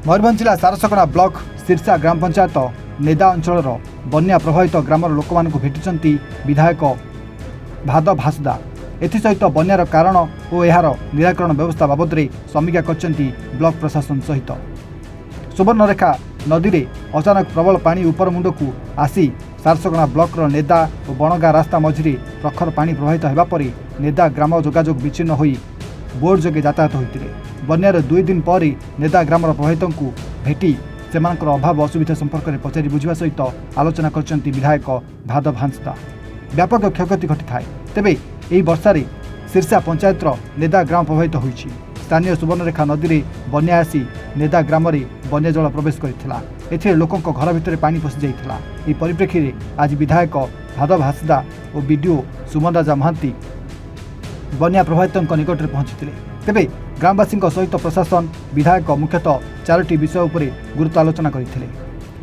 मयूरभंज जिला सारसकणा ब्लॉक सिरसा ग्राम पंचायत नेदा अंचल बन्या प्रभावित ग्रामर लोक मानक भेटिଛନ୍ତି विधायक भाद भासदा। एसत बन्यार कारण और यार निराकरण व्यवस्था बाबद में समीक्षा करछंती ब्लॉक प्रशासन सहित। सुवर्णरेखा नदी में अचानक प्रबल पानी उपर मुंड को आसी सारसकणा ब्लॉकर नेदा और बनगा रास्ता मझिरे प्रखर पानी प्रवाहित होगा पर नेदा ग्राम जोगाजोग विच्छिन्न होई बोर्ड जोगे यातायात होते। बन्यार 2 दिन पर नेदा ग्रामर प्रभावित को भेटी सेमानकर अभाव असुविधा संपर्क में पचारि बुझा सहित आलोचना करछंती विधायक भाद भांसदा। व्यापक क्षयक्षति घटी थाए तेबे यही वर्षार सिरसा पंचायतर नेदा ग्राम प्रभावित होइछि। स्थानीय सुवर्णरेखा नदी में बन्या आसी नेदा ग्राम में बन्या जल प्रवेश करथिला। एथिरे लोकंक घर भितर पानी पशि जाइथिला। एही परिप्रेक्षी रे आज विधायक भाद भासदा और बीडीओ सुमन राजा महांती बन्या प्रभावित निकट में पहुंची। तेबे ग्रामवासी सहित प्रशासन विधायक मुख्यतः 4टी विषय उपर गुरुत्व आलोचना करथिले।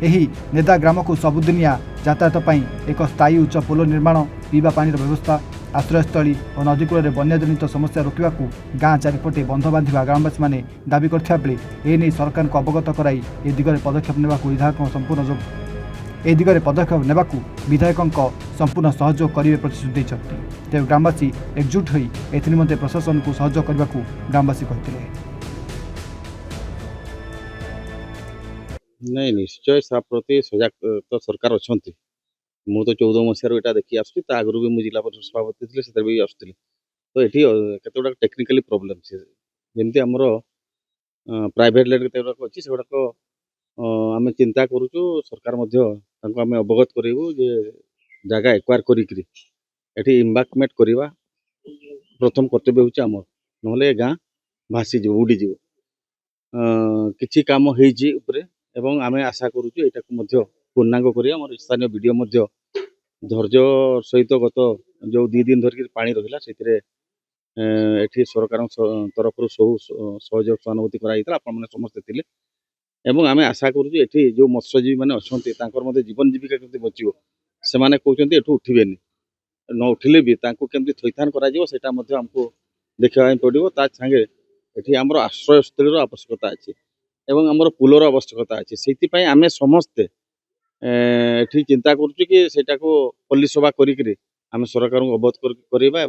एही नेदा ग्राम को सबुदिनिया यातायात पई एक स्थायी उच्च पोल निर्माण, पीवा पानी व्यवस्था, आश्रयस्थली और नदीकूल में बन्याजनित समस्या रोकने को गाँ चारिपटे बंध बांधा ग्रामवासी मैंने दाबी करथिबा बेले एने सरकार को अवगत कराई ए दिगरे पदक्षेप नेबाकू विधायक संपूर्ण सहयोग करेंगे प्रतिश्रुति देते। तेज ग्रामवासी एकजुट होई एथि निमंते प्रशासन को सहयोग करने को ग्रामवासी कहते। नहीं निश्चय सा प्रति सजग तो सरकार अच्छा मु तो 14 मसीह यहाँ देखी आसुच्छी आगु भी मुझे जिला परिषद सभापति थे से भी आसुली। तो ये केतगुड़ा टेक्निकाली प्रोब्लेम से जमी आमर प्राइवेट लेट केतगुड़ा अच्छी से गुड़ाक आम चिंता करुचु। सरकार आम अवगत करूँ जे जगह एक्वायर करी इम्बाकमेंट करवा प्रथम कर्तव्य हूँ आमर ना गाँ भासीज उड़ीज किसी कम होपर आम आशा करुचु यहाँ पूर्णांग कर स्थानीय वीडियो धैर्य सहित गत जो 2 दिन धरिक पानी रहा से सरकार तरफ सब सहयोग सहानुभूति कर समस्ते थे। आम आशा करुँ जो मत्स्यजीवी मैंने अच्छा जीवन जीविका केमती बचो से कहते एठू उठे न उठिले भी केमती थैथान करमको देखा पड़ो। सागे ये आमर आश्रयस्थल आवश्यकता अच्छी एवं आमर पुलर आवश्यकता अच्छी से आम समस्ते ये चिंता करुँ कि सेटा को पल्ली सभा करी आम सरकार को अवगत करवा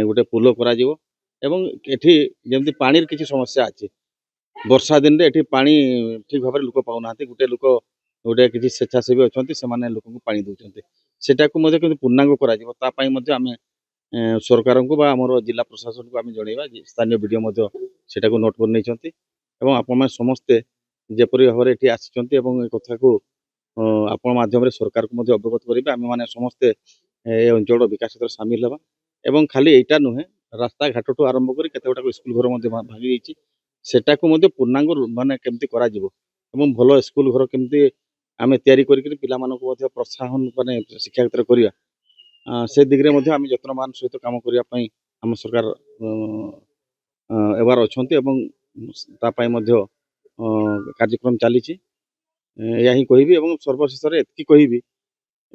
गोटे पुल करमती पानी किसी समस्या अच्छी वर्षा दिन में ये पानी ठीक भाव लोक पाऊना गोटे लोक गोटे किसी स्वेच्छासेवी अच्छा से लोक को पानी दौरान सेटा को पूर्णांग करम सरकार को आमर जिला प्रशासन को आम जनवा स्थानीय वीडियो सेटा को नोट कर आपण समस्ते जेपरी भाव में ये आसी कथा को आपण माध्यम सरकार को अवगत करेंगे। आम मैंने समस्ते अंचल विकास सामिल हवा एवं खाली यहाँ नुहे रास्ता घाट ठू आरंभ कर केतगुड़ा स्कूल घर भांगी जाइए सेटा को पूर्णांग माने केमती करा जिवो एवं भल स्कूल घर केमती आम तैयारी करिक पिला मानक प्रोत्साहन माने शिक्षा क्षेत्र करिया से दिगरे आम यत्नवान सहित काम करने आम सरकार एवार अच्छा कार्यक्रम चली यही कहि सर्वशेष एति कहि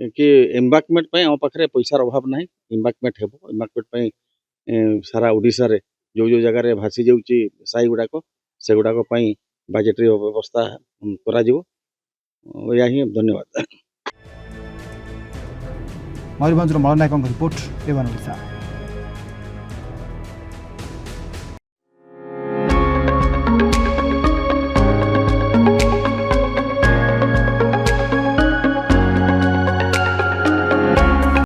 कि एम्बाकमेंट आम पाखे पैसार अभाव ना इम्बाकमेंट हो इम्बाकमेंट सारा ओडिशा रे जो जगह भासी जाऊँगी साई गुड़ाक से गुड़ाक बजेटरी व्यवस्था करा ही धन्यवाद। मयूरभंज मल नायक रिपोर्ट एवं ओडिशा।